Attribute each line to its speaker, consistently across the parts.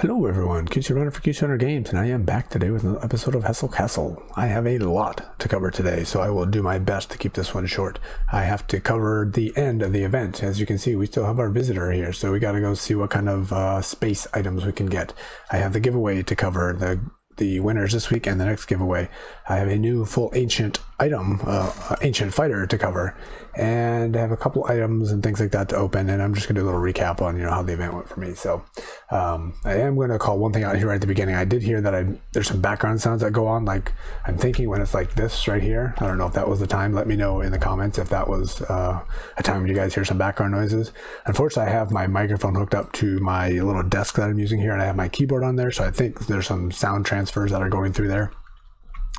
Speaker 1: Hello everyone, QC Runner for QC Runner Games, and I am back today with another episode of Hessel Castle. I have a lot to cover today, so I will do my best to keep this one short. I have to cover the end of the event. As you can see, we still have our visitor here, so we gotta go see what kind of space items we can get. I have the giveaway to cover, the winners this week, and the next giveaway. I have a new full ancient item, ancient fighter to cover, and I have a couple items and things like that to open, and I'm just gonna do a little recap on how the event went for me. So I am going to call one thing out here right at the beginning. I did hear that there's some background sounds that go on, like I'm thinking when it's like this right here. I don't know if that was the time. Let me know in the comments if that was a time when you guys hear some background noises. Unfortunately, I have my microphone hooked up to my little desk that I'm using here, and I have my keyboard on there, so I think there's some sound transfers that are going through there.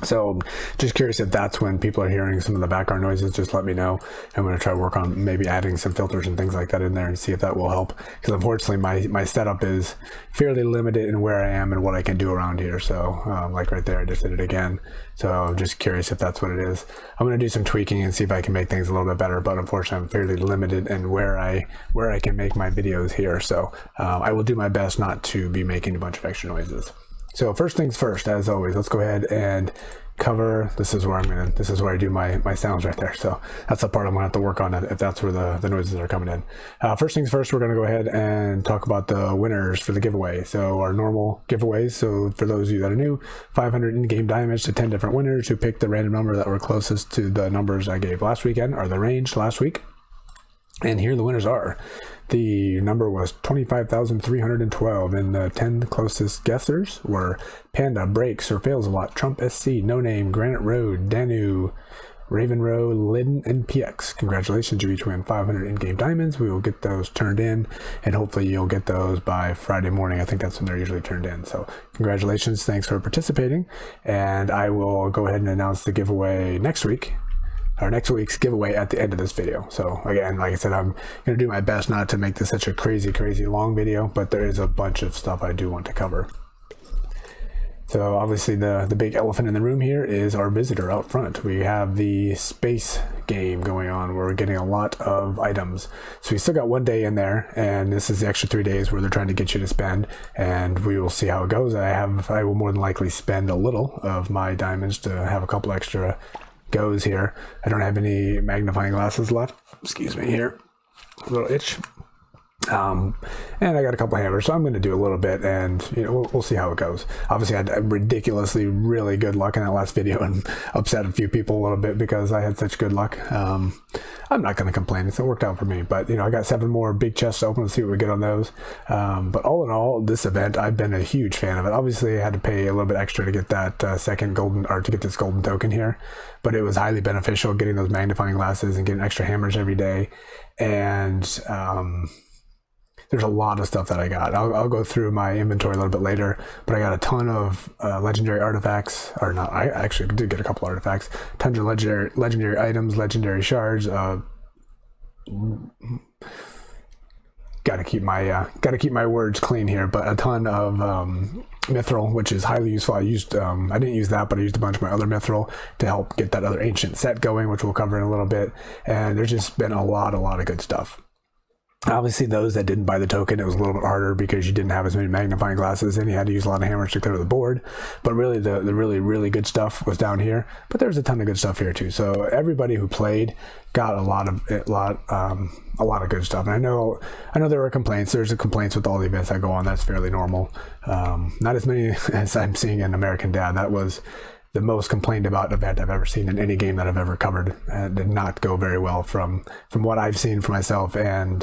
Speaker 1: So just curious if that's when people are hearing some of the background noises. Just let me know. I'm going to try to work on maybe adding some filters and things like that in there and see if that will help, because unfortunately my setup is fairly limited in where I am and what I can do around here. So like right there, I just did it again. So I'm just curious if that's what it is. I'm going to do some tweaking and see if I can make things a little bit better, but unfortunately I'm fairly limited in where I can make my videos here. So I will do my best not to be making a bunch of extra noises. So first things first, as always, let's go ahead and cover. This is where I do my sounds right there. So that's the part I'm gonna have to work on if that's where the noises are coming in. First things first, we're gonna go ahead and talk about the winners for the giveaway. So our normal giveaways. So for those of you that are new, 500 in-game damage to 10 different winners who picked the random number that were closest to the numbers I gave last weekend, or the range last week. And here the winners are. The number was 25,312, and the 10 closest guessers were Panda, Breaks, or Fails a Lot, Trump SC, No Name, Granite Road, Danu, Raven Row, Lydon, and PX. Congratulations, you each win 500 in-game diamonds. We will get those turned in, and hopefully you'll get those by Friday morning. I think that's when they're usually turned in. So congratulations, thanks for participating, and I will go ahead and announce the giveaway next week. Our next week's giveaway at the end of this video. So again, like I said, I'm going to do my best not to make this such a crazy long video, but there is a bunch of stuff I do want to cover. So obviously the big elephant in the room here is our visitor out front. We have the space game going on where we're getting a lot of items. So we still got one day in there, and this is the extra 3 days where they're trying to get you to spend, and we will see how it goes. I will more than likely spend a little of my diamonds to have a couple extra goes here. I don't have any magnifying glasses left. Excuse me here. A little itch. And I got a couple hammers, so I'm going to do a little bit, and we'll see how it goes. Obviously, I had ridiculously really good luck in that last video and upset a few people a little bit because I had such good luck. I'm not going to complain. It worked out for me, but I got 7 more big chests open. Let's see what we get on those. But all in all, this event, I've been a huge fan of it. Obviously, I had to pay a little bit extra to get that second golden, or to get this golden token here, but it was highly beneficial getting those magnifying glasses and getting extra hammers every day. And there's a lot of stuff that I got. I'll go through my inventory a little bit later, but I got a ton of legendary artifacts, or not. I actually did get a couple artifacts, tons of legendary items, legendary shards. Gotta keep my words clean here, but a ton of mithril, which is highly useful. I didn't use that, but I used a bunch of my other mithril to help get that other ancient set going, which we'll cover in a little bit. And there's just been a lot of good stuff. Obviously, those that didn't buy the token, it was a little bit harder because you didn't have as many magnifying glasses and you had to use a lot of hammers to clear the board. But really, the really good stuff was down here. But there's a ton of good stuff here too. So everybody who played got a lot of good stuff. And I know there were complaints. There's complaints with all the events that go on. That's fairly normal. Not as many as I'm seeing in American Dad. That was the most complained about event I've ever seen in any game that I've ever covered. It did not go very well from what I've seen for myself and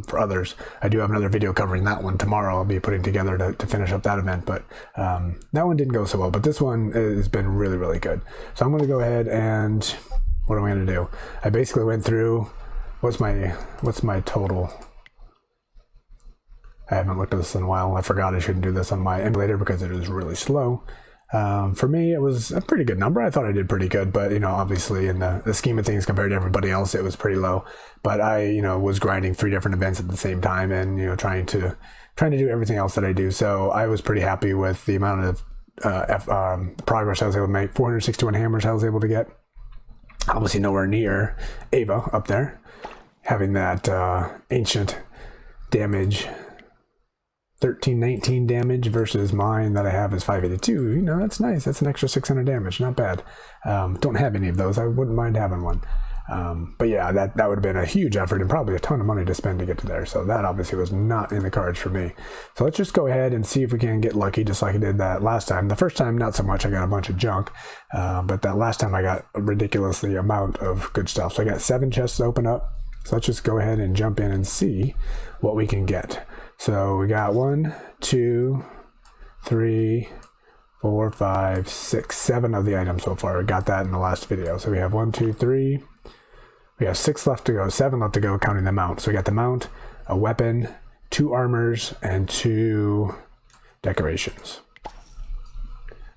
Speaker 1: for others. I do have another video covering that one tomorrow. I'll be putting together to finish up that event, but that one didn't go so well. But this one has been really good. So I'm going to go ahead and what am I going to do? I basically went through what's my total. I haven't looked at this in a while. I forgot I shouldn't do this on my emulator because it is really slow. For me, it was a pretty good number. I thought I did pretty good, but obviously in the scheme of things compared to everybody else, it was pretty low. But I was grinding 3 different events at the same time, and trying to do everything else that I do. So I was pretty happy with the amount of progress I was able to make. 461 hammers I was able to get. Obviously nowhere near Ava up there, having that ancient damage 1319 damage versus mine that I have is 582. You know, that's nice. That's an extra 600 damage. Not bad. Don't have any of those. I wouldn't mind having one. But yeah, that would have been a huge effort and probably a ton of money to spend to get to there. So that obviously was not in the cards for me. So let's just go ahead and see if we can get lucky just like I did that last time. The first time, not so much. I got a bunch of junk. But that last time I got a ridiculously amount of good stuff. So I got 7 chests to open up. So let's just go ahead and jump in and see what we can get. So we got 1, 2, 3, 4, 5, 6, 7 of the items so far. We got that in the last video. So we have 1, 2, 3. We have 6 left to go, 7 left to go, counting the mount. So we got the mount, a weapon, 2 armors, and 2 decorations.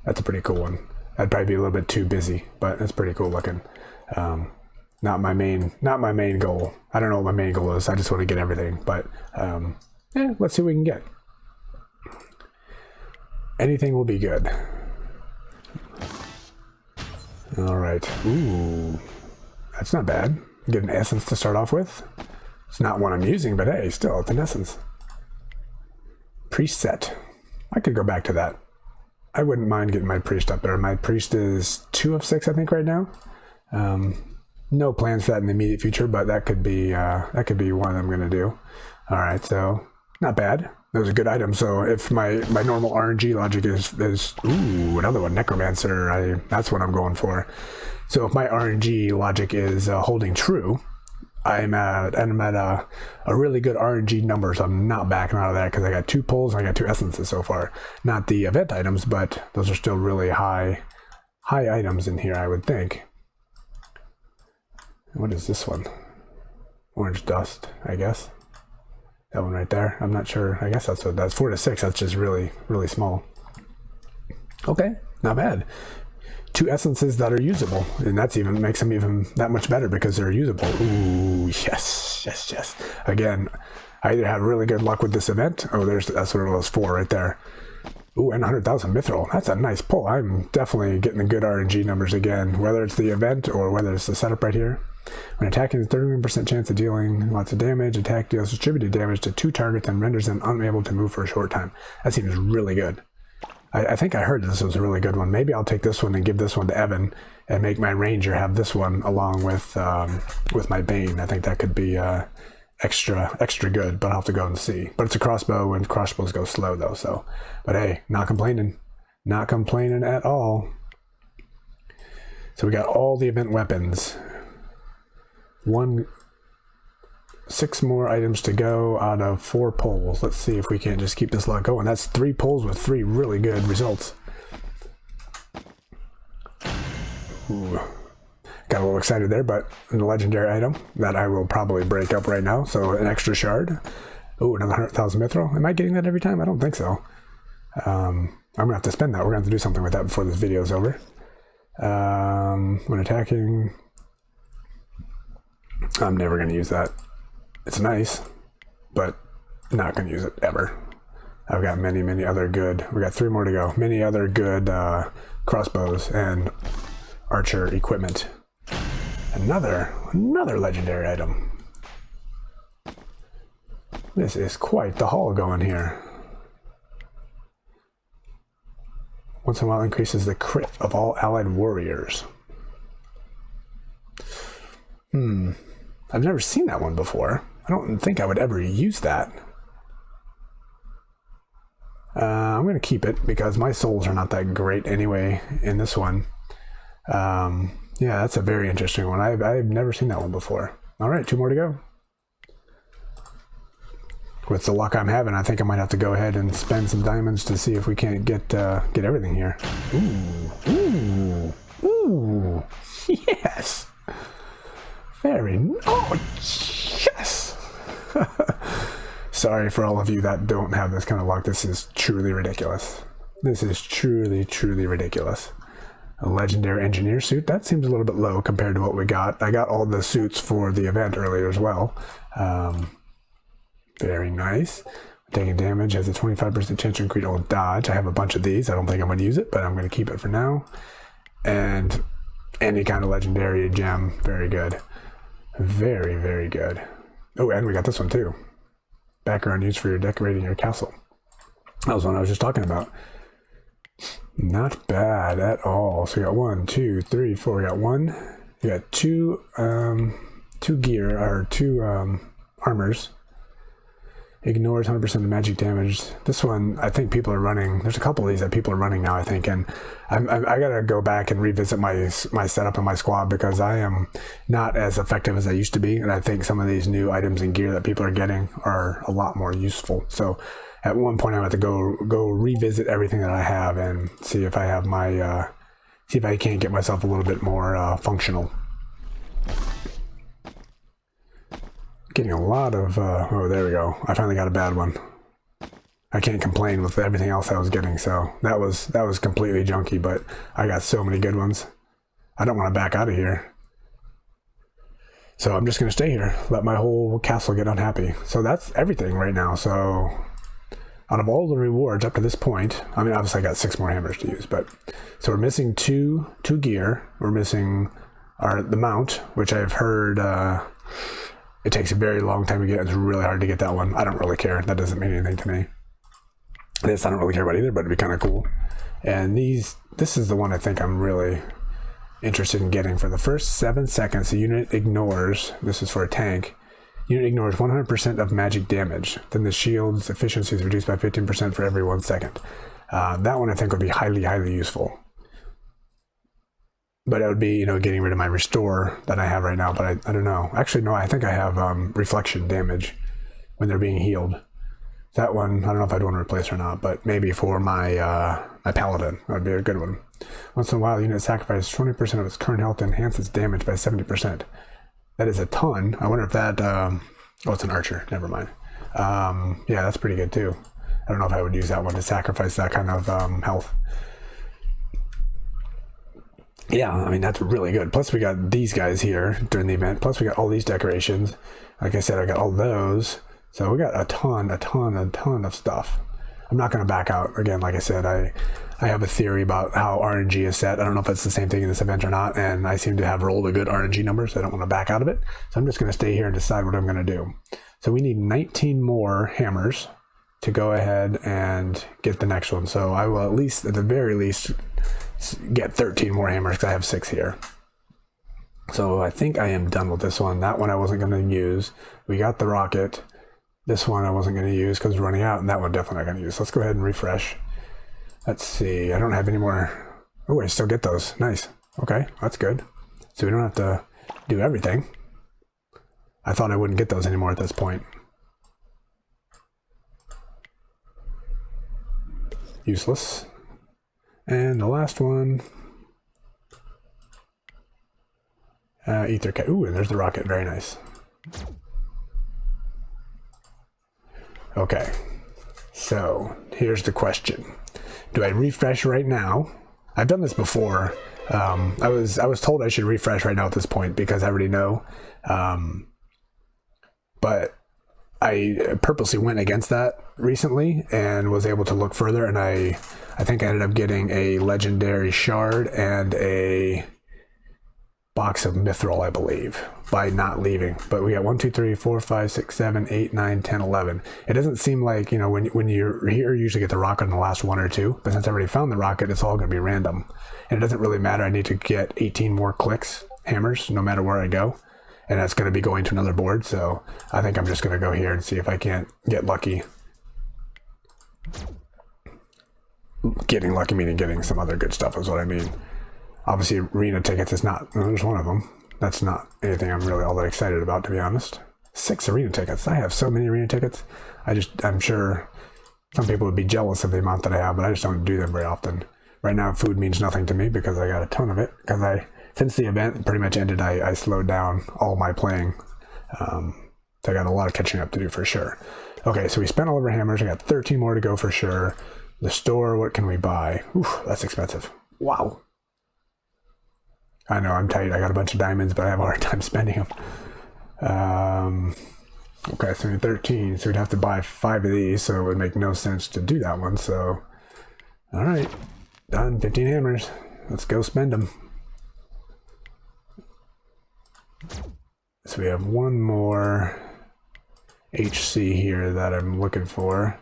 Speaker 1: That's a pretty cool one. That'd probably be a little bit too busy, but it's pretty cool looking. Not my main goal. I don't know what my main goal is. I just want to get everything, but let's see what we can get. Anything will be good. All right. Ooh, that's not bad. Get an essence to start off with. It's not one I'm using, but hey, still, it's an essence. Priest set. I could go back to that. I wouldn't mind getting my priest up there. My priest is 2 of 6, I think, right now. No plans for that in the immediate future, but that could be one I'm gonna do. All right, so not bad. That was a good item. So if my normal RNG logic is ooh, another one, necromancer. That's what I'm going for. So if my RNG logic is holding true, I'm at a really good RNG number. So I'm not backing out of that because I got 2 pulls and I got 2 essences so far. Not the event items, but those are still really high items in here, I would think. What is this one? Orange dust, I guess. That one right there. I'm not sure. I guess that's 4 to 6. That's just really, really small. Okay, not bad. 2 essences that are usable, and that's even makes them even that much better because they're usable. Ooh, yes, yes, yes. Again, I either have really good luck with this event. Oh, that's what it was, 4 right there. Ooh, and 100,000 mithril. That's a nice pull. I'm definitely getting the good RNG numbers again, whether it's the event or whether it's the setup right here. When attacking, there's 31% chance of dealing lots of damage. Attack deals distributed damage to 2 targets and renders them unable to move for a short time. That seems really good. I think I heard this was a really good one. Maybe I'll take this one and give this one to Evan and make my ranger have this one along with my Bane. I think that could be extra good, but I'll have to go and see. But it's a crossbow, and crossbows go slow though. So, but hey, not complaining at all. So we got all the event weapons. 6 more items to go out of 4 pulls. Let's see if we can just keep this lot going. That's 3 pulls with 3 really good results. Ooh. Got a little excited there, but a legendary item that I will probably break up right now. So an extra shard. Oh, another 100,000 mithril. Am I getting that every time? I don't think so. I'm gonna have to spend that. We're gonna have to do something with that before this video is over. When attacking, I'm never gonna use that. It's nice, but not gonna use it ever. I've got many other good. We got 3 more to go. Many other good crossbows and archer equipment. Another legendary item. This is quite the haul going here. Once in a while increases the crit of all allied warriors. I've never seen that one before. I don't think I would ever use that. I'm going to keep it because my souls are not that great anyway in this one. Yeah, that's a very interesting one. I've never seen that one before. All right, 2 more to go. With the luck I'm having, I think I might have to go ahead and spend some diamonds to see if we can't get everything here. Ooh, yes. Oh, yes. Sorry for all of you that don't have this kind of luck. This is truly ridiculous. This is truly ridiculous. A legendary engineer suit. That seems a little bit low compared to what we got. I got all the suits for the event earlier as well. Very nice. Taking damage has a 25% chance to increase old dodge. I have a bunch of these. I don't think I'm going to use it, but I'm going to keep it for now. And any kind of legendary gem. Very good. Very good. Oh, and we got this one too. Background used for your decorating your castle. That was one I was just talking about. Not bad at all. So we got 1, 2, 3, 4. We got one. We got two gear or two armors. Ignores 100% of magic damage. This one, I think people are running. There's a couple of these that people are running now, I think, and I gotta go back and revisit my setup and my squad because I am not as effective as I used to be, and I think some of these new items and gear that people are getting are a lot more useful. So at one point, I have to go revisit everything that I have and see if I have my see if I can't get myself a little bit more functional. Getting a lot of, oh, there we go. I finally got a bad one. I can't complain with everything else I was getting, so that was completely junky, but I got so many good ones. I don't want to back out of here. So I'm just going to stay here, let my whole castle get unhappy. So that's everything right now. So out of all the rewards up to this point, I mean, obviously I got 6 more hammers to use, but so we're missing two gear. We're missing the mount, which I've heard, it takes a very long time to get. It's really hard to get that one. I don't really care. That doesn't mean anything to me. This I don't really care about either, but it'd be kind of cool. And this is the one I think I'm really interested in getting. For the first 7 seconds, the unit ignores, this is for a tank, unit ignores 100% of magic damage. Then the shield's efficiency is reduced by 15% for every 1 second. That one I think would be highly, highly useful. But it would be, getting rid of my restore that I have right now, but I don't know. Actually, no, I think I have reflection damage when they're being healed. That one, I don't know if I'd want to replace or not, but maybe for my my paladin, that would be a good one. Once in a while, the unit sacrifices 20% of its current health to enhance its damage by 70%. That is a ton. I wonder if that, oh, it's an archer, never mind. Yeah, that's pretty good too. I don't know if I would use that one to sacrifice that kind of health. Yeah, I mean, that's really good. Plus, we got these guys here during the event. Plus, we got all these decorations. Like I said, I got all those. So we got a ton of stuff. I'm not going to back out. Again, like I said, I have a theory about how RNG is set. I don't know if it's the same thing in this event or not, and I seem to have rolled a good RNG number, so I don't want to back out of it. So I'm just going to stay here and decide what I'm going to do. So we need 19 more hammers to go ahead and get the next one. So I will at least, at the very least, get 13 more hammers because I have 6 here. So I think I am done with this one. That one I wasn't going to use. We got the rocket. This one I wasn't going to use because we're running out, and that one definitely not going to use. So let's go ahead and refresh. Let's see. I don't have any more. Oh, I still get those. Nice. Okay, that's good. So we don't have to do everything. I thought I wouldn't get those anymore at this point. Useless. And the last one. Ether. Ooh, and there's the rocket. Very nice. Okay, so here's the question. Do I refresh right now? I've done this before. I was told I should refresh right now at this point because I already know. But I purposely went against that recently and was able to look further, and I think I ended up getting a legendary shard and a box of mithril, I believe, by not leaving. But we got 1, 2, 3, 4, 5, 6, 7, 8, 9, 10, 11. It doesn't seem like, when you're here, you usually get the rocket in the last 1 or 2. But since I already found the rocket, it's all going to be random. And it doesn't really matter. I need to get 18 more clicks, hammers, no matter where I go. And that's going to be going to another board. So I think I'm just going to go here and see if I can't get lucky. Getting lucky meaning getting some other good stuff is what I mean. Obviously, arena tickets is not, there's one of them. That's not anything I'm really all that excited about, to be honest. 6 arena tickets. I have so many arena tickets. I'm sure some people would be jealous of the amount that I have, but I just don't do them very often. Right now, food means nothing to me because I got a ton of it. Because since the event pretty much ended, I slowed down all my playing. So I got a lot of catching up to do for sure. Okay, so we spent all of our hammers. I got 13 more to go for sure. The store, what can we buy? Oof, that's expensive. Wow. I know, I'm tight. I got a bunch of diamonds, but I have a hard time spending them. Okay, so 13. So we'd have to buy 5 of these, so it would make no sense to do that one. So, all right, done. 15 hammers. Let's go spend them. So we have one more HC here that I'm looking for.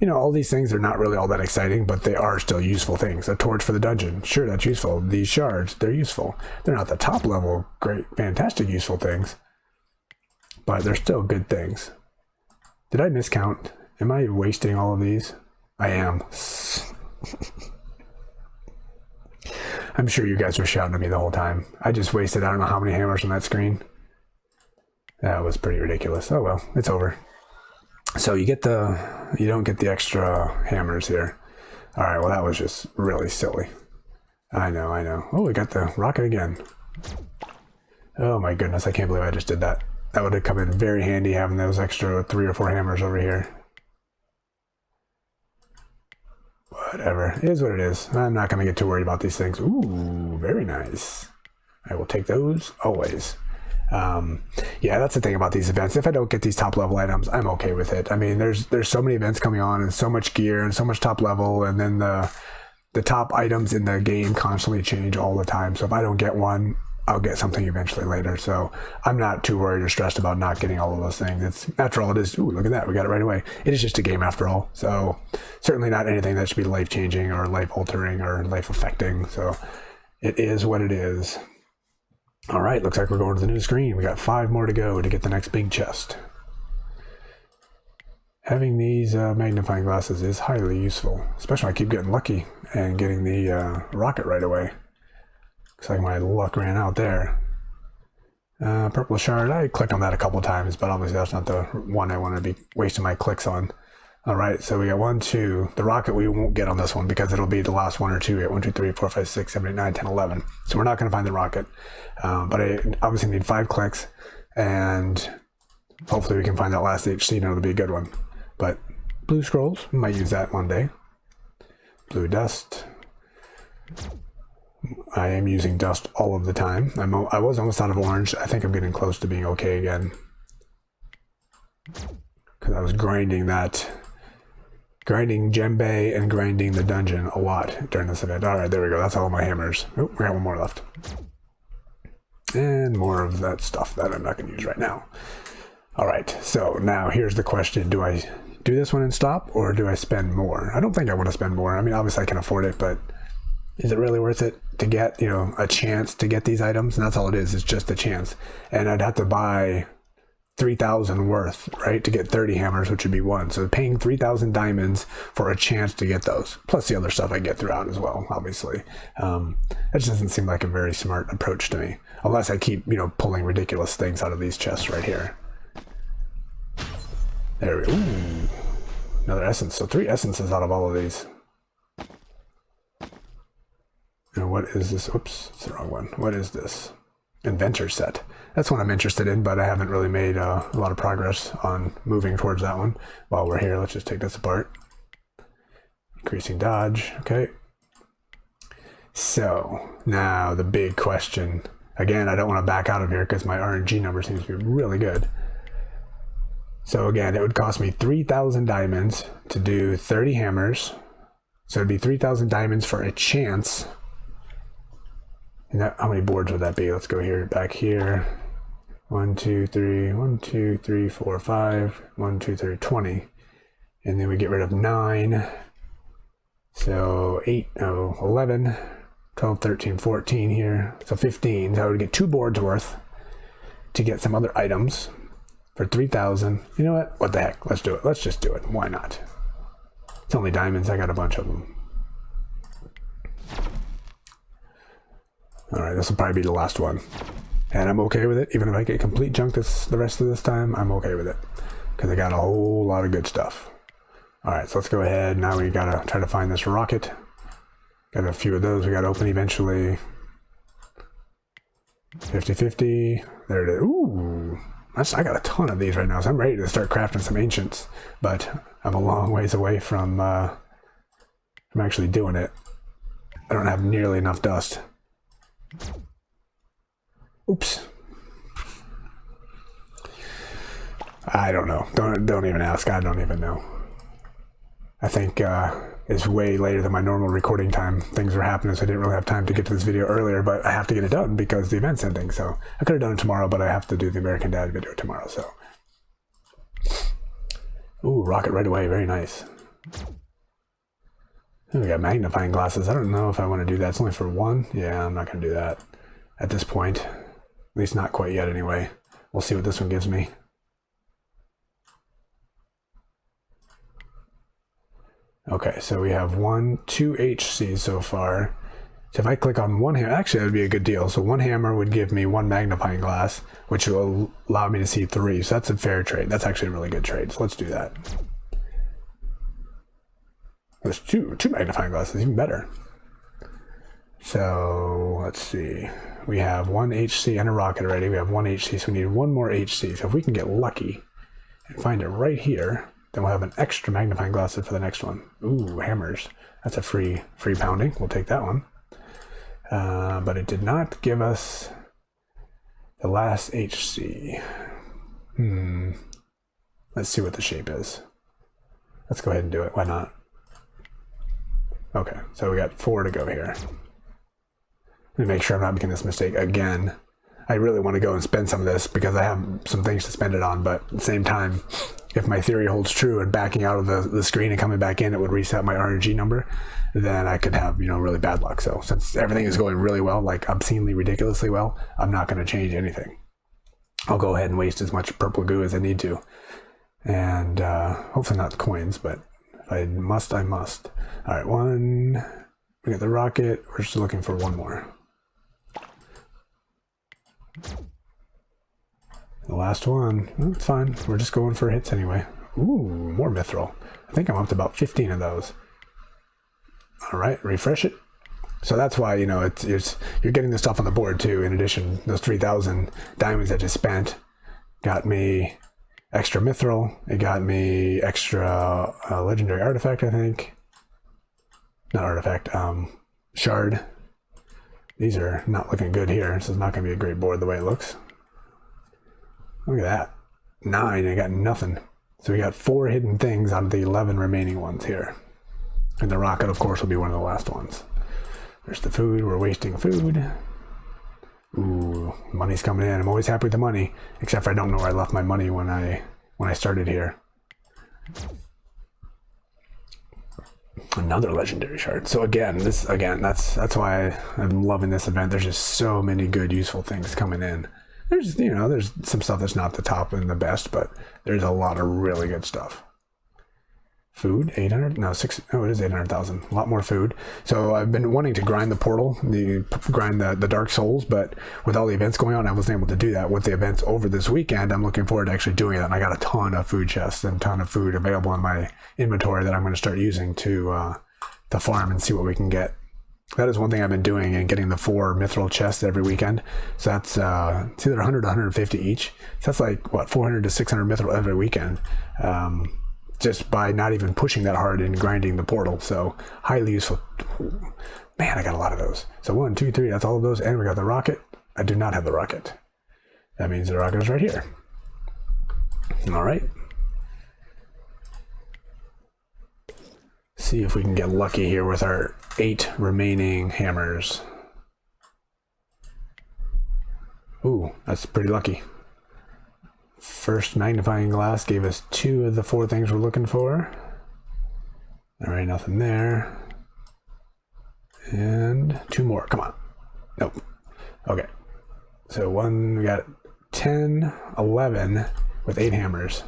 Speaker 1: You know, all these things are not really all that exciting, but they are still useful things. A torch for the dungeon. Sure, that's useful. These shards, they're useful. They're not the top level, great, fantastic, useful things. But they're still good things. Did I miscount? Am I wasting all of these? I am. I'm sure you guys were shouting at me the whole time. I just wasted I don't know how many hammers on that screen. That was pretty ridiculous. Oh well, it's over. So you don't get the extra hammers here. All right, well that was just really silly. I know. Oh, we got the rocket again. Oh my goodness, I can't believe I just did that. That would have come in very handy having those extra 3 or 4 hammers over here. Whatever, it is what it is. I'm not gonna get too worried about these things. Ooh, very nice. I will take those always. Yeah, that's the thing about these events. If I don't get these top level items, I'm okay with it. I mean, there's so many events coming on and so much gear and so much top level, and then the top items in the game constantly change all the time. So if I don't get one, I'll get something eventually later. So I'm not too worried or stressed about not getting all of those things. It's after all, it is. Ooh, look at that, we got it right away. It is just a game after all. So certainly not anything that should be life changing or life altering or life affecting. So it is what it is. All right, looks like we're going to the new screen. We got 5 more to go to get the next big chest. Having these magnifying glasses is highly useful, especially when I keep getting lucky and getting the rocket right away. Looks like my luck ran out there. Purple shard, I clicked on that a couple times, but obviously that's not the one I want to be wasting my clicks on. All right, so we got 1, 2. The rocket we won't get on this one because it'll be the last 1 or 2. We got 1, 2, 3, 4, 5, 6, 7, 8, 9, 10, 11. So we're not going to find the rocket. But I obviously need 5 clicks, and hopefully we can find that last HC note. It'll be a good one. But blue scrolls, we might use that one day. Blue dust. I am using dust all of the time. I was almost out of orange. I think I'm getting close to being okay again. Because I was grinding Djembe and grinding the dungeon a lot during this event. All right, there we go. That's all my hammers. Oh, we got 1 more left. And more of that stuff that I'm not going to use right now. All right, so now here's the question. Do I do this one and stop, or do I spend more? I don't think I want to spend more. I mean, obviously I can afford it, but is it really worth it to get, a chance to get these items? And that's all it is. It's just a chance. And I'd have to buy 3,000 worth, right, to get 30 hammers, which would be 1. So paying 3,000 diamonds for a chance to get those, plus the other stuff I get throughout as well, obviously. That just doesn't seem like a very smart approach to me, unless I keep, pulling ridiculous things out of these chests right here. There we go. Ooh, another essence. So 3 essences out of all of these. And what is this? Oops, it's the wrong one. What is this? Inventor set. That's what I'm interested in, but I haven't really made a lot of progress on moving towards that one. While we're here, let's just take this apart. Increasing dodge, okay. So, now the big question. Again, I don't want to back out of here because my RNG number seems to be really good. So again, it would cost me 3,000 diamonds to do 30 hammers. So it'd be 3,000 diamonds for a chance. And that, how many boards would that be? Let's go here, back here. 1, 2, 3, 1, 2, 3, 4, 5, 1, 2, 3, 20. And then we get rid of 9. So 8, 11, 12, 13, 14 here. So 15. So I would get 2 boards worth to get some other items for 3,000. You know what? What the heck? Let's do it. Let's just do it. Why not? It's only diamonds. I got a bunch of them. All right, this will probably be the last one. And I'm okay with it. Even if I get complete junk the rest of this time, I'm okay with it. Because I got a whole lot of good stuff. All right, so let's go ahead. Now we got to try to find this rocket. Got a few of those we got to open eventually. 50-50. There it is. Ooh. I got a ton of these right now, so I'm ready to start crafting some ancients. But I'm a long ways away from actually doing it. I don't have nearly enough dust. Oops. I don't know. Don't even ask. I don't even know. I think it's way later than my normal recording time. Things are happening, so I didn't really have time to get to this video earlier, but I have to get it done because the event's ending. So I could have done it tomorrow, but I have to do the American Dad video tomorrow. So, ooh, rocket right away. Very nice. We got magnifying glasses. I don't know if I want to do that. It's only for one. Yeah, I'm not going to do that at this point. At least not quite yet anyway. We'll see what this one gives me. Okay, so we have 2 HCs so far. So if I click on one hammer, actually that would be a good deal. So one hammer would give me 1 magnifying glass, which will allow me to see 3. So that's a fair trade. That's actually a really good trade. So let's do that. There's two magnifying glasses, even better. So let's see. We have 1 HC and a rocket already. We have 1 HC, so we need 1 more HC. So if we can get lucky and find it right here, then we'll have an extra magnifying glass for the next one. Ooh, hammers. That's a free pounding. We'll take that one. But it did not give us the last HC. Let's see what the shape is. Let's go ahead and do it. Why not? Okay, so we got 4 to go here. Let me make sure I'm not making this mistake again. I really want to go and spend some of this because I have some things to spend it on, but at the same time, if my theory holds true and backing out of the screen and coming back in, it would reset my RNG number, then I could have, really bad luck. So since everything is going really well, like obscenely, ridiculously well, I'm not going to change anything. I'll go ahead and waste as much purple goo as I need to. And hopefully not coins, but if I must, I must. All right, 1. We got the rocket. We're just looking for 1 more. The last one. Oh, it's fine. We're just going for hits anyway. Ooh, more mithril. I think I'm up to about 15 of those. All right, refresh it. So that's why, you're getting the stuff on the board too. In addition, those 3,000 diamonds I just spent got me extra mithril. It got me extra legendary artifact, I think. Not artifact, shard. These are not looking good here. This is not going to be a great board the way it looks. Look at that. 9, I got nothing. So we got 4 hidden things out of the 11 remaining ones here. And the rocket, of course, will be one of the last ones. There's the food. We're wasting food. Ooh, money's coming in. I'm always happy with the money, except for I don't know where I left my money when I started here. Another legendary shard. So that's why I'm loving this event. There's just so many good, useful things coming in. There's some stuff that's not the top and the best, but there's a lot of really good stuff. Food, 800? No, 6. Oh, it is 800,000. A lot more food. So I've been wanting to grind the portal, grind the Dark Souls, but with all the events going on, I wasn't able to do that. With the events over this weekend, I'm looking forward to actually doing it. And I got a ton of food chests and a ton of food available in my inventory that I'm going to start using to farm and see what we can get. That is one thing I've been doing, and getting the 4 mithril chests every weekend. So that's it's either 100 to 150 each. So that's like, 400 to 600 mithril every weekend. Just by not even pushing that hard and grinding the portal. So highly useful. Man, I got a lot of those. So 1, 2, 3, that's all of those. And we got the rocket. I do not have the rocket. That means the rocket is right here. All right. See if we can get lucky here with our 8 remaining hammers. Ooh, that's pretty lucky. First magnifying glass gave us 2 of the 4 things we're looking for. All right, nothing there. And 2 more. Come on. Nope. Okay. So we got 10, 11 with 8 hammers.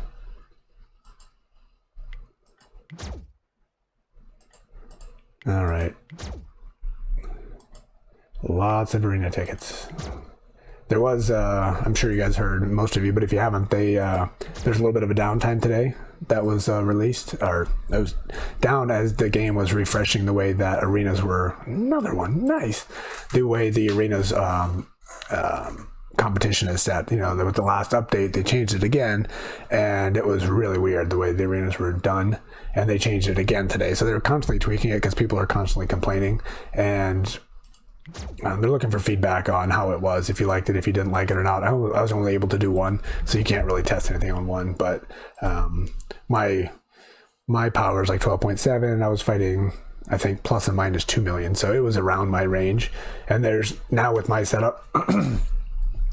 Speaker 1: All right. Lots of arena tickets. There was, I'm sure you guys heard, most of you, but if you haven't, there's a little bit of a downtime today that was released, or it was down as the game was refreshing the way that arenas were. Another one, nice. The way the arenas competition is set. With the last update, they changed it again, and it was really weird the way the arenas were done, and they changed it again today. So they're constantly tweaking it because people are constantly complaining, and they're looking for feedback on how it was, if you liked it, if you didn't like it or not. I was only able to do 1, so you can't really test anything on 1, but my power is like 12.7. I was fighting, I think, plus and minus 2 million, so it was around my range. And there's now, with my setup,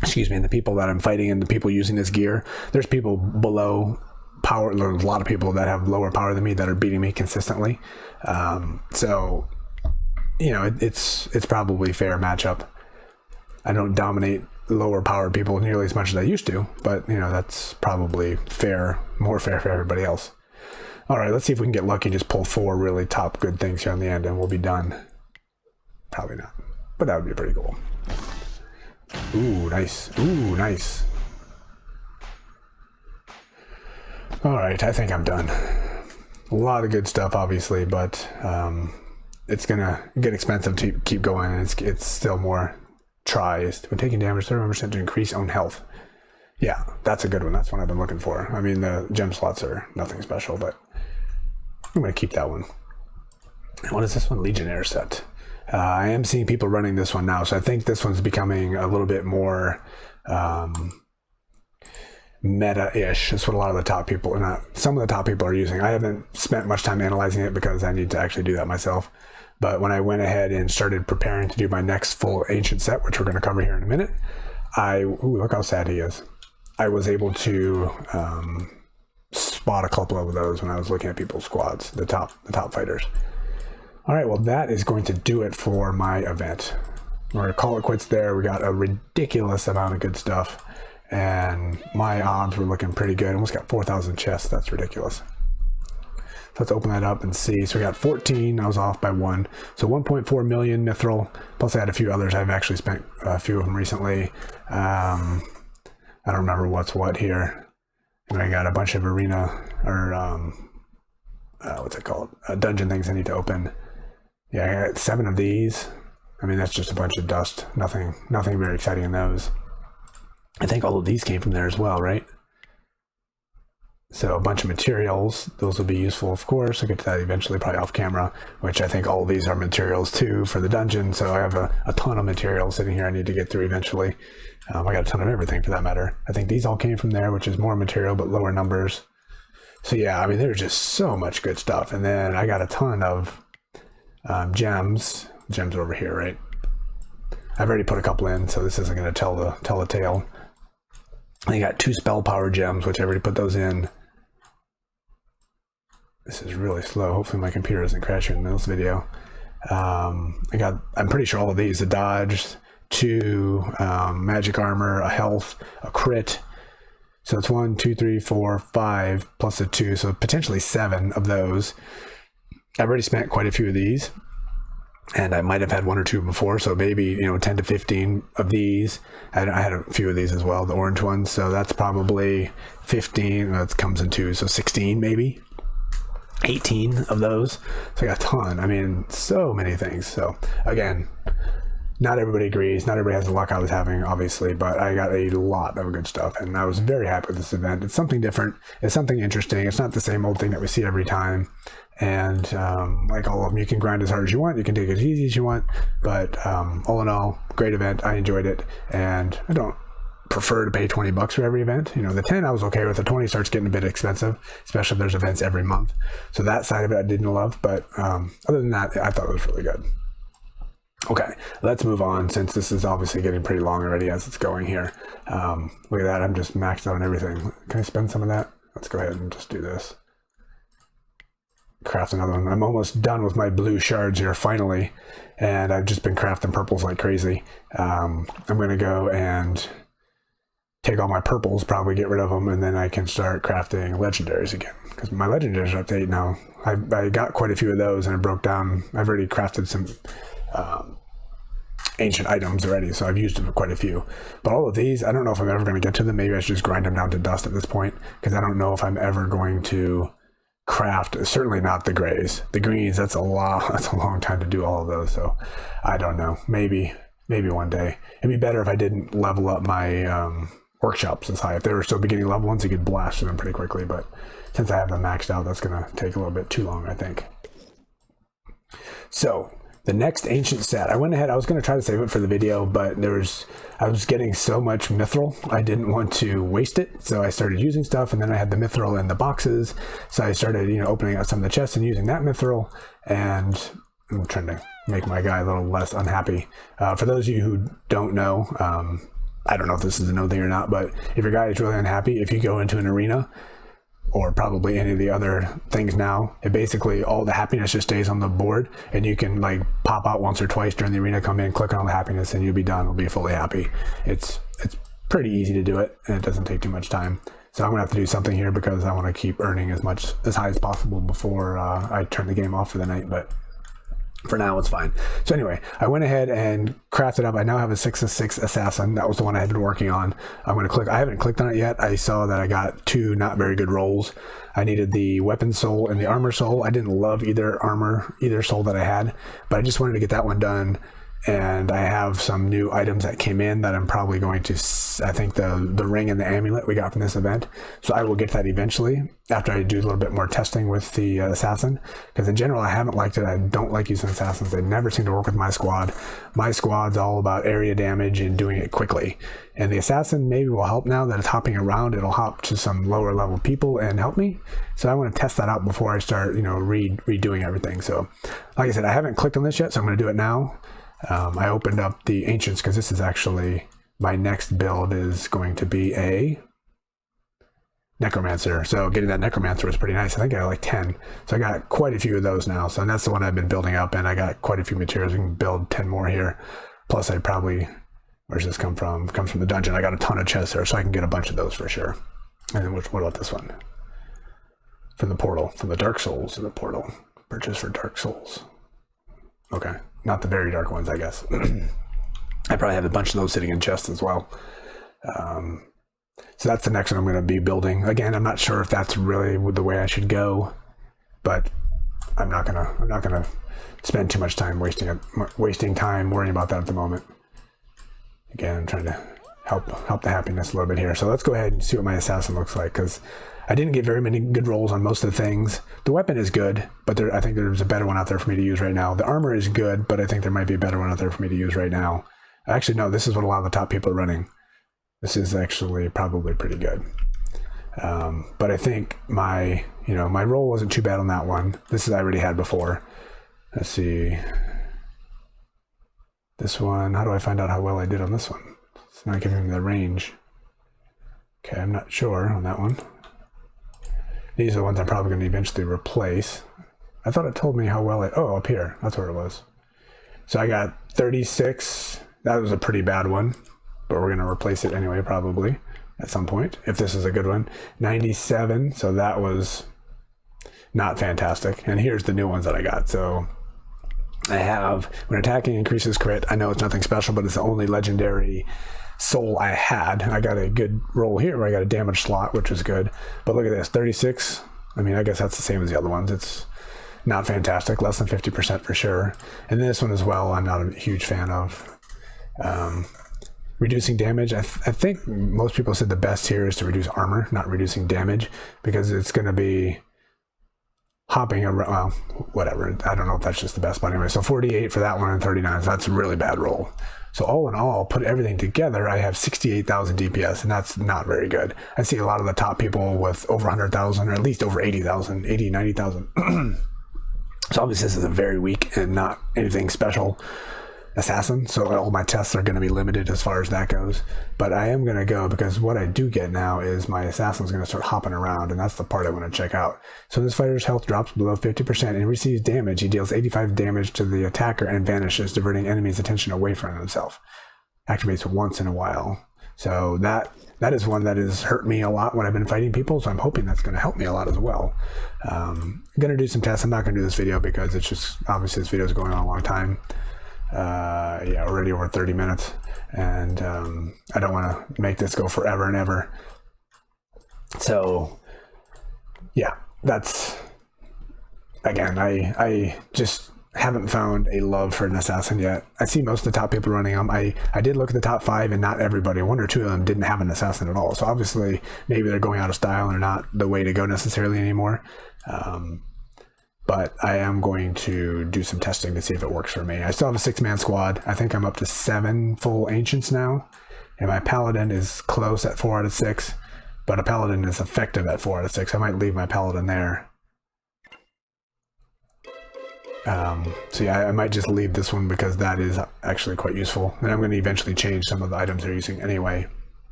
Speaker 1: excuse me, and the people that I'm fighting and the people using this gear, there's people below power. There's a lot of people that have lower power than me that are beating me consistently. So, you know, it's probably fair matchup. I don't dominate lower powered people nearly as much as I used to, but you know, that's probably fair, more fair for everybody else. All right, let's see if we can get lucky and just pull 4 really top good things here on the end and we'll be done. Probably not, but that would be pretty cool. Ooh, nice. Ooh, nice. All right, I think I'm done. A lot of good stuff, obviously, but it's gonna get expensive to keep going. It's still more tries. When taking damage, 31% to increase own health. Yeah, that's a good one. That's what I've been looking for. I mean, the gem slots are nothing special, but I'm gonna keep that one. And what is this one? Legionnaire set. I am seeing people running this one now, so I think this one's becoming a little bit more meta-ish. That's what a lot of the top people, some of the top people are using. I haven't spent much time analyzing it because I need to actually do that myself. But when I went ahead and started preparing to do my next full ancient set, which we're going to cover here in a minute, ooh, look how sad he is. I was able to spot a couple of those when I was looking at people's squads, the top fighters. All right, well, that is going to do it for my event. We're going to call it quits there. We got a ridiculous amount of good stuff, and my odds were looking pretty good. Almost got 4,000 chests. That's ridiculous. So let's open that up and see. So we got 14. I was off by 1. So 1.4 million mithril. Plus I had a few others. I've actually spent a few of them recently. I don't remember what's what here. And I got a bunch of arena or what's it called? Dungeon things I need to open. Yeah, I got 7 of these. I mean, that's just a bunch of dust. Nothing very exciting in those. I think all of these came from there as well, right? So a bunch of materials, those will be useful, of course. I'll get to that eventually, probably off camera, which I think all of these are materials too for the dungeon. So I have a ton of materials sitting here I need to get through eventually. I got a ton of everything for that matter. I think these all came from there, which is more material, but lower numbers. So yeah, I mean, there's just so much good stuff. And then I got a ton of gems. Gems over here, right? I've already put a couple in, so this isn't going to tell the tale. I got 2 spell power gems, which I already put those in. This is really slow. Hopefully my computer doesn't crash in this video. I'm pretty sure all of these, a dodge, 2 magic armor, a health, a crit. So it's 1, 2, 3, 4, 5 plus a 2. So potentially 7 of those. I've already spent quite a few of these. And I might have had 1 or 2 before, so maybe 10 to 15 of these. I had a few of these as well, the orange ones. So that's probably 15. That comes in 2, so 16 maybe. 18 of those. So I got a ton. I mean, so many things. So again, not everybody agrees. Not everybody has the luck I was having, obviously, but I got a lot of good stuff, and I was very happy with this event. It's something different. It's something interesting. It's not the same old thing that we see every time. And like all of them, you can grind as hard as you want. You can take it as easy as you want. But all in all, great event. I enjoyed it, and I don't prefer to pay $20 for every event. The 10 I was okay with. The 20 starts getting a bit expensive, especially if there's events every month. So that side of it I didn't love, but other than that, I thought it was really good. Okay, let's move on, since this is obviously getting pretty long already as it's going here. Look at that, I'm just maxed out on everything. Can I spend some of that? Let's go ahead and just do this. Craft another one. I'm almost done with my blue shards here, finally, and I've just been crafting purples like crazy. I'm going to go and take all my purples, probably get rid of them, and then I can start crafting legendaries again, because my legendaries are up to 8 now. I got quite a few of those, and I broke down. I've already crafted some ancient items already, so I've used quite a few. But all of these, I don't know if I'm ever going to get to them. Maybe I should just grind them down to dust at this point, because I don't know if I'm ever going to craft, certainly not the grays. The greens, that's a long time to do all of those, so I don't know. Maybe one day. It'd be better if I didn't level up my workshops as high. If they were still beginning level ones, you could blast through them pretty quickly, but since I have them maxed out, that's going to take a little bit too long, I think. So the next ancient set, I went ahead, I was going to try to save it for the video, but I was getting so much mithril, I didn't want to waste it, so I started using stuff, and then I had the mithril in the boxes, so I started, opening out some of the chests and using that mithril, and I'm trying to make my guy a little less unhappy. For those of you who don't know, I don't know if this is a known thing or not, but if your guy is really unhappy, if you go into an arena, or probably any of the other things now. It basically, all the happiness just stays on the board, and you can like pop out once or twice during the arena, come in, click on the happiness, and you'll be done. We'll be fully happy. It's pretty easy to do it, and it doesn't take too much time. So I'm gonna have to do something here because I want to keep earning as high as possible before I turn the game off for the night, but for now it's fine. So anyway, I went ahead and crafted up. I now have a 6/6 assassin. That was the one I had been working on. I'm going to click. I haven't clicked on it yet. I saw that I got 2 not very good rolls. I needed the weapon soul and the armor soul. I didn't love either soul that I had, but I just wanted to get that one done. And I have some new items that came in that I'm probably going to, I think the ring and the amulet we got from this event. So I will get that eventually after I do a little bit more testing with the assassin. Because in general, I haven't liked it. I don't like using assassins. They never seem to work with my squad. My squad's all about area damage and doing it quickly. And the assassin maybe will help now that it's hopping around. It'll hop to some lower level people and help me. So I want to test that out before I start, redoing everything. So like I said, I haven't clicked on this yet, so I'm going to do it now. I opened up the Ancients because this is actually my next build is going to be a Necromancer. So getting that Necromancer was pretty nice. I think I got like 10. So I got quite a few of those now. So that's the one I've been building up, and I got quite a few materials. We can build 10 more here. Plus I probably, where's this come from? It comes from the dungeon. I got a ton of chests there, so I can get a bunch of those for sure. And then what about this one? From the portal, from the Dark Souls to the portal. Purchase for Dark Souls. Okay. Not the very dark ones, I guess. I probably have a bunch of those sitting in chests as well. So that's the next one I'm going to be building. Again, I'm not sure if that's really the way I should go, but I'm not gonna spend too much time wasting time worrying about that at the moment. Again, I'm trying to help the happiness a little bit here. So let's go ahead and see what my assassin looks like, because I didn't get very many good rolls on most of the things. The weapon is good, but I think there's a better one out there for me to use right now. The armor is good, but I think there might be a better one out there for me to use right now. Actually, no, this is what a lot of the top people are running. This is actually probably pretty good. But I think my roll wasn't too bad on that one. This is I already had before. Let's see. This one, how do I find out how well I did on this one? It's not giving me the range. Okay, I'm not sure on that one. These are the ones I'm probably going to eventually replace. I thought it told me how well oh, up here. That's where it was. So I got 36. That was a pretty bad one, but we're going to replace it anyway, probably at some point, if this is a good one. 97. So that was not fantastic. And here's the new ones that I got. So I have, when attacking increases crit, I know it's nothing special, but it's the only legendary soul I had. I got a good roll here where I got a damage slot, which was good. But look at this, 36. I mean, I guess that's the same as the other ones. It's not fantastic, less than 50% for sure. And this one as well, I'm not a huge fan of. Reducing damage, I think most people said the best here is to reduce armor, not reducing damage, because it's going to be hopping around, well, whatever. I don't know if that's just the best, but anyway. So 48 for that one and 39, so that's a really bad roll. So all in all, put everything together, I have 68,000 DPS, and that's not very good. I see a lot of the top people with over 100,000, or at least over 80,000, 80, 90,000. So obviously this is a very weak and not anything special assassin, so all my tests are going to be limited as far as that goes. But I am going to go, because what I do get now is my assassin's going to start hopping around, and that's the part I want to check out. So this fighter's health drops below 50% and receives damage. He deals 85 damage to the attacker and vanishes, diverting enemy's attention away from himself. Activates once in a while. So that is one that has hurt me a lot when I've been fighting people, so I'm hoping that's going to help me a lot as well. I'm going to do some tests. I'm not going to do this video because it's just, obviously this video is going on a long time. Yeah, already over 30 minutes, and I don't want to make this go forever and ever. So yeah, that's, again, I just haven't found a love for an assassin yet. I see most of the top people running them. I did look at the top 5, and not everybody, 1 or 2 of them didn't have an assassin at all. So obviously maybe they're going out of style and they're not the way to go necessarily anymore. But I am going to do some testing to see if it works for me. I still have a 6-man squad. I think I'm up to 7 full Ancients now. And my Paladin is close at 4 out of 6. But a Paladin is effective at 4 out of 6. I might leave my Paladin there. So yeah, I might just leave this one because that is actually quite useful. And I'm going to eventually change some of the items they're using anyway.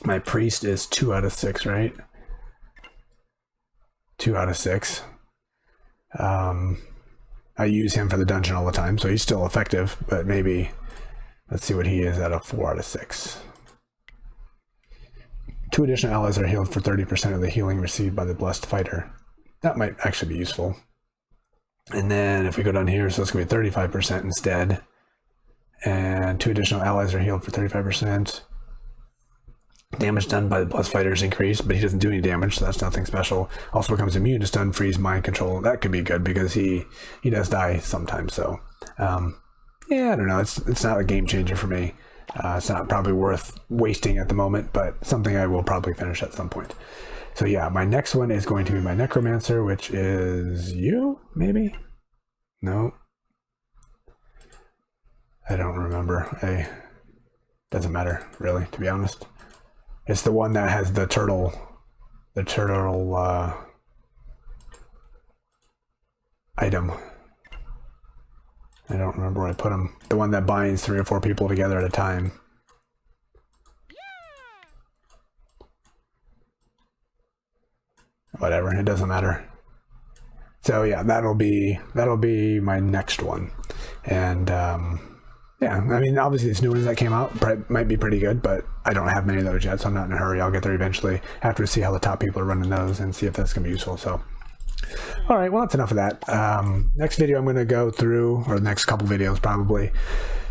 Speaker 1: My Priest is 2 out of 6, right? 2 out of 6. I use him for the dungeon all the time, so he's still effective, but maybe let's see what he is at a 4 out of 6. 2 additional allies are healed for 30% of the healing received by the blessed fighter. That might actually be useful. And then if we go down here, so it's going to be 35% instead. And 2 additional allies are healed for 35%. Damage done by the blessed fighter is increased, but he doesn't do any damage, so that's nothing special. Also becomes immune to stun, freeze, mind control. That could be good because he does die sometimes. So yeah, I don't know. It's not a game changer for me. It's not probably worth wasting at the moment, but something I will probably finish at some point. So yeah, my next one is going to be my Necromancer, which is you, maybe? No. I don't remember. Doesn't matter, really, to be honest. It's the one that has the turtle item. I don't remember where I put him. The one that binds 3 or 4 people together at a time. Whatever, it doesn't matter. So yeah, that'll be my next one. And yeah, I mean, obviously these new ones that came out might be pretty good, but I don't have many of those yet, so I'm not in a hurry. I'll get there eventually after see how the top people are running those and see if that's going to be useful. So, all right, well, that's enough of that. Next video I'm going to go through, or the next couple videos probably,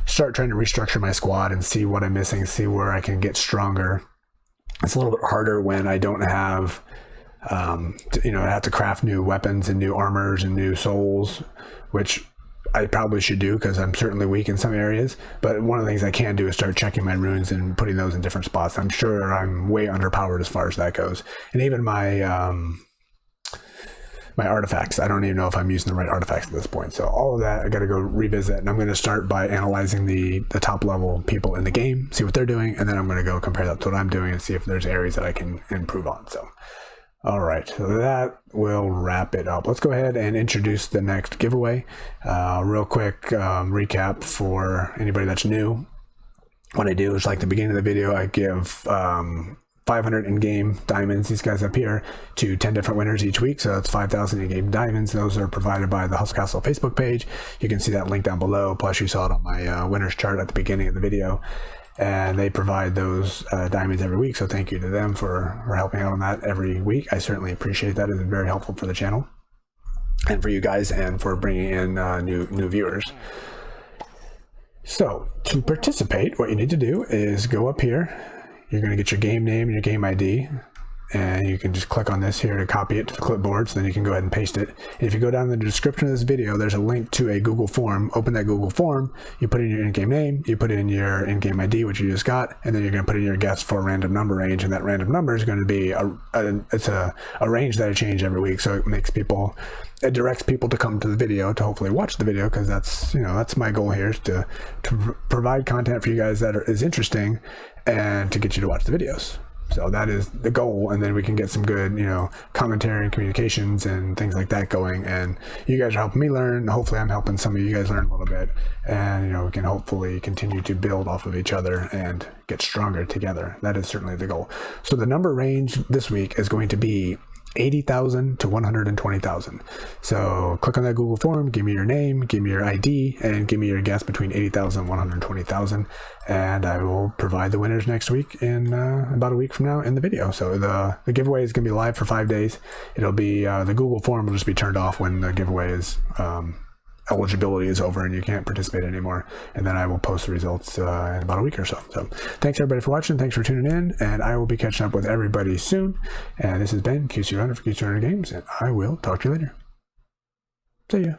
Speaker 1: start trying to restructure my squad and see what I'm missing, see where I can get stronger. It's a little bit harder when I don't have, I have to craft new weapons and new armors and new souls, which I probably should do because I'm certainly weak in some areas, but one of the things I can do is start checking my runes and putting those in different spots. I'm sure I'm way underpowered as far as that goes. And even my my artifacts, I don't even know if I'm using the right artifacts at this point. So all of that I got to go revisit, and I'm going to start by analyzing the top level people in the game, see what they're doing, and then I'm going to go compare that to what I'm doing and see if there's areas that I can improve on. So all right, so that will wrap it up. Let's go ahead and introduce the next giveaway. Real quick recap for anybody that's new. What I do is, like the beginning of the video, I give 500 in-game diamonds, these guys up here, to 10 different winners each week. So that's 5,000 in-game diamonds. Those are provided by the Hustle Castle Facebook page. You can see that link down below. Plus you saw it on my winners chart at the beginning of the video. And they provide those diamonds every week, so thank you to them for helping out on that every week. I certainly appreciate that. It's very helpful for the channel and for you guys, and for bringing in new viewers. So to participate, what you need to do is go up here. You're going to get your game name and your game ID, and you can just click on this here to copy it to the clipboard, so then you can go ahead and paste it. And if you go down in the description of this video, there's a link to a Google form. Open that Google form, you put in your in-game name, you put in your in-game ID, which you just got, and then you're going to put in your guess for a random number range, and that random number is going to be a range that I change every week. So it directs people to come to the video to hopefully watch the video, because that's my goal here, is to provide content for you guys that is interesting and to get you to watch the videos. So that is the goal, and then we can get some good, commentary and communications and things like that going. And you guys are helping me learn. Hopefully I'm helping some of you guys learn a little bit. And, we can hopefully continue to build off of each other and get stronger together. That is certainly the goal. So the number range this week is going to be 80,000 to 120,000. So click on that Google form, give me your name, give me your ID, and give me your guess between 80,000 and 120,000, and I will provide the winners next week in about a week from now in the video. So the giveaway is going to be live for 5 days. It'll be the Google form will just be turned off when the giveaway is eligibility is over and you can't participate anymore, and then I will post the results in about a week or so. So thanks everybody for watching, thanks for tuning in, and I will be catching up with everybody soon. And this has been QC Runner for QC Runner Games, and I will talk to you later. See ya.